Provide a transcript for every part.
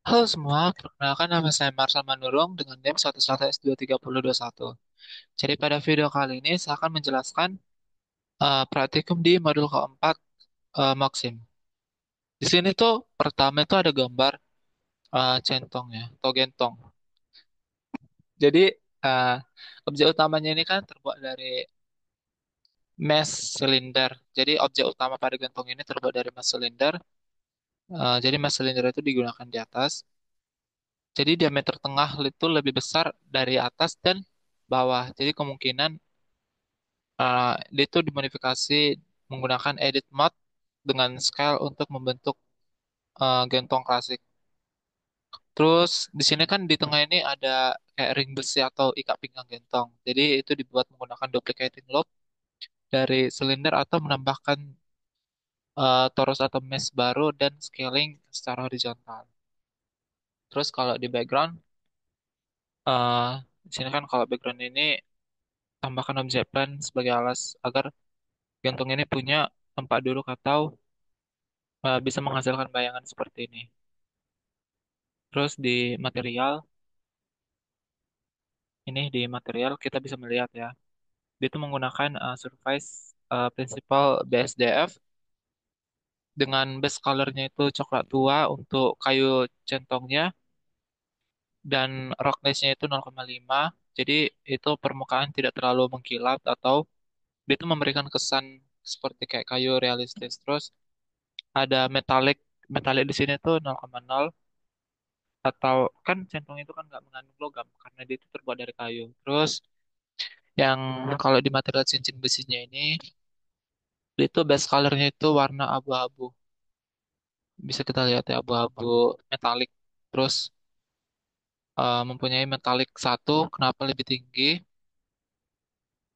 Halo semua, perkenalkan nama saya Marsal Manurung dengan NIM 11S23021. Jadi pada video kali ini saya akan menjelaskan praktikum di modul keempat Maxim. Di sini tuh pertama itu ada gambar centong ya, atau gentong. Jadi eh, objek utamanya ini kan terbuat dari mesh silinder. Jadi objek utama pada gentong ini terbuat dari mesh silinder. Jadi mesh silinder itu digunakan di atas. Jadi diameter tengah itu lebih besar dari atas dan bawah. Jadi kemungkinan dia itu dimodifikasi menggunakan edit mode dengan scale untuk membentuk gentong klasik. Terus di sini kan di tengah ini ada kayak ring besi atau ikat pinggang gentong. Jadi itu dibuat menggunakan duplicating loop dari silinder atau menambahkan torus atau mesh baru dan scaling secara horizontal. Terus kalau di background, eh di sini kan kalau background ini tambahkan objek plan sebagai alas agar gantung ini punya tempat duduk atau bisa menghasilkan bayangan seperti ini. Terus di material kita bisa melihat ya, dia itu menggunakan surface principal BSDF dengan base colornya itu coklat tua untuk kayu centongnya dan roughness-nya itu 0,5. Jadi itu permukaan tidak terlalu mengkilap atau dia itu memberikan kesan seperti kayak kayu realistis. Terus ada metalik metalik di sini tuh 0,0 atau kan centong itu kan nggak mengandung logam karena dia itu terbuat dari kayu. Terus yang kalau di material cincin besinya ini itu base colornya itu warna abu-abu. Bisa kita lihat ya abu-abu metalik. Terus mempunyai metalik satu, kenapa lebih tinggi?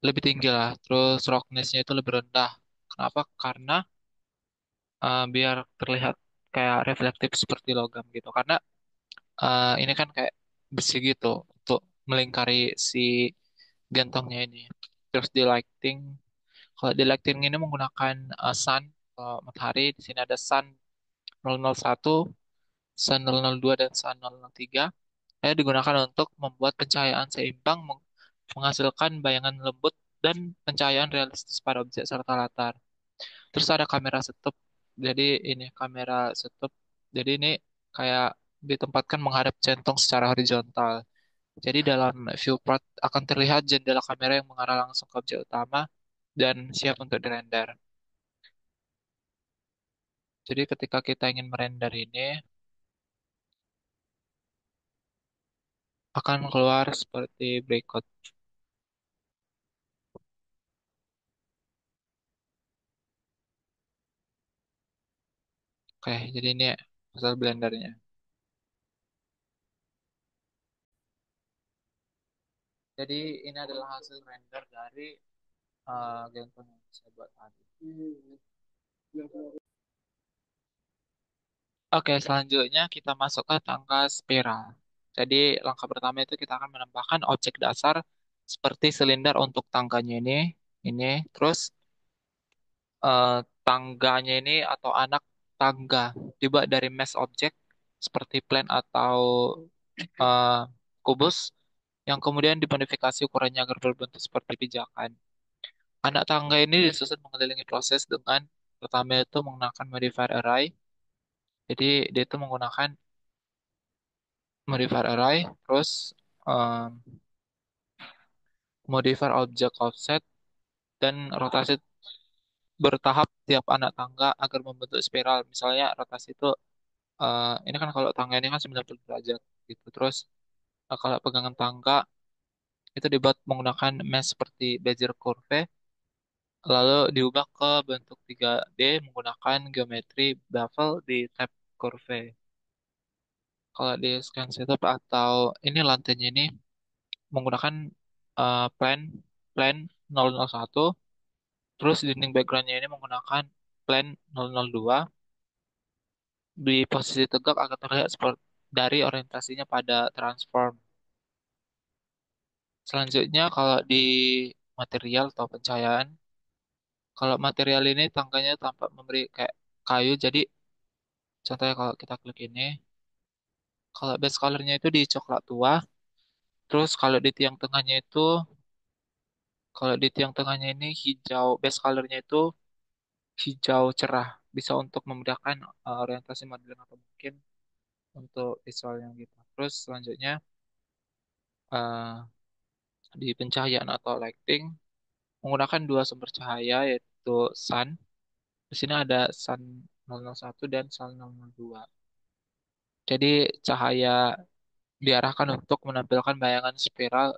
Lebih tinggi lah. Terus roughness-nya itu lebih rendah. Kenapa? Karena biar terlihat kayak reflektif seperti logam gitu. Karena ini kan kayak besi gitu untuk melingkari si gantungnya ini. Terus di lighting, kalau di lighting ini menggunakan sun matahari. Di sini ada sun 001, sun 002 dan sun 003. Saya digunakan untuk membuat pencahayaan seimbang, menghasilkan bayangan lembut dan pencahayaan realistis pada objek serta latar. Terus ada kamera setup. Jadi ini kamera setup. Jadi ini kayak ditempatkan menghadap centong secara horizontal. Jadi dalam viewport akan terlihat jendela kamera yang mengarah langsung ke objek utama dan siap untuk dirender. Jadi ketika kita ingin merender ini akan keluar seperti berikut. Oke, jadi ini hasil blendernya. Jadi ini adalah hasil render dari gantung yang saya buat tadi. Oke, selanjutnya kita masuk ke tangga spiral. Jadi langkah pertama itu kita akan menambahkan objek dasar seperti silinder untuk tangganya ini, terus eh, tangganya ini atau anak tangga dibuat dari mesh object seperti plan atau eh, kubus yang kemudian dimodifikasi ukurannya agar berbentuk seperti pijakan. Anak tangga ini disusun mengelilingi proses dengan pertama itu menggunakan modifier array. Jadi dia itu menggunakan modifier array, terus um, modifier object offset dan rotasi bertahap tiap anak tangga agar membentuk spiral. Misalnya rotasi itu ini kan kalau tangga ini kan 90 derajat gitu. Terus kalau pegangan tangga itu dibuat menggunakan mesh seperti Bezier curve lalu diubah ke bentuk 3D menggunakan geometri bevel di tab curve. Kalau di scan setup atau ini lantainya ini menggunakan plan plan 001, terus dinding backgroundnya ini menggunakan plan 002 di posisi tegak agar terlihat seperti dari orientasinya pada transform. Selanjutnya kalau di material atau pencahayaan, kalau material ini tangganya tampak memberi kayak kayu, jadi contohnya kalau kita klik ini, Kalau base colornya itu di coklat tua. Terus kalau di tiang tengahnya ini hijau, base colornya itu hijau cerah. Bisa untuk memudahkan orientasi modeling atau mungkin untuk visualnya gitu. Terus selanjutnya eh, di pencahayaan atau lighting menggunakan dua sumber cahaya yaitu sun. Di sini ada sun 001 dan sun 002. Jadi cahaya diarahkan untuk menampilkan bayangan spiral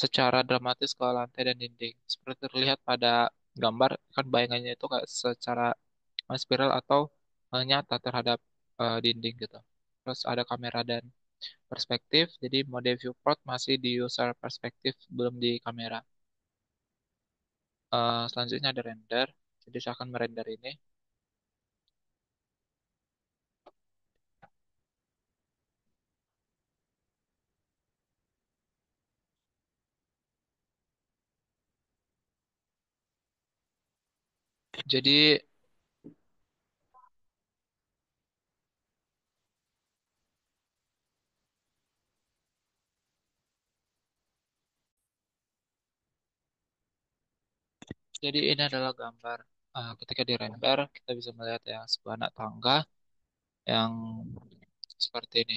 secara dramatis ke lantai dan dinding. Seperti terlihat pada gambar, kan bayangannya itu kayak secara spiral atau nyata terhadap dinding gitu. Terus ada kamera dan perspektif, jadi mode viewport masih di user perspektif, belum di kamera. Selanjutnya ada render, jadi saya akan merender ini. Jadi, jadi ini adalah gambar. Ketika di render, kita bisa melihat ya sebuah anak tangga yang seperti ini.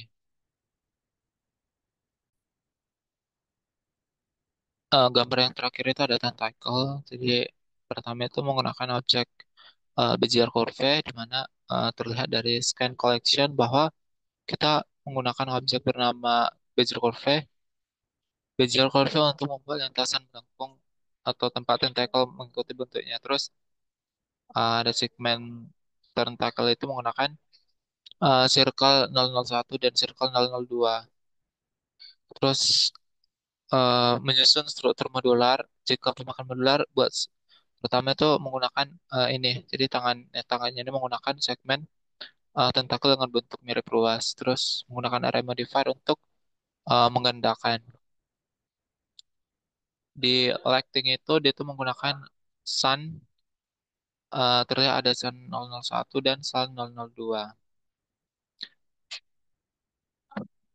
Gambar yang terakhir itu ada tentacle. Jadi pertama itu menggunakan objek Bezier curve di mana terlihat dari scan collection bahwa kita menggunakan objek bernama Bezier curve. Bezier curve untuk membuat lintasan melengkung atau tempat tentacle mengikuti bentuknya. Terus ada segmen tentacle itu menggunakan circle 001 dan circle 002. Terus menyusun struktur modular. Jika pemakan modular buat pertama itu menggunakan ini. Jadi tangannya ini menggunakan segmen tentakel dengan bentuk mirip ruas. Terus menggunakan array modifier untuk menggandakan. Di lighting itu dia itu menggunakan sun, terlihat ada sun 001 dan sun 002.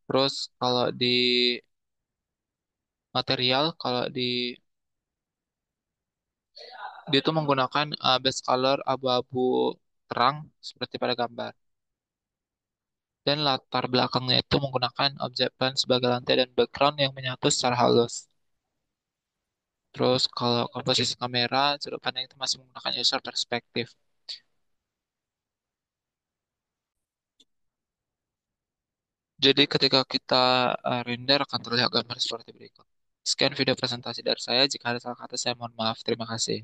Terus kalau di material, kalau di dia itu menggunakan base color abu-abu terang seperti pada gambar. Dan latar belakangnya itu menggunakan objek plan sebagai lantai dan background yang menyatu secara halus. Terus kalau komposisi kamera, sudut pandang itu masih menggunakan user perspektif. Jadi ketika kita render akan terlihat gambar seperti berikut. Sekian video presentasi dari saya. Jika ada salah kata saya mohon maaf. Terima kasih.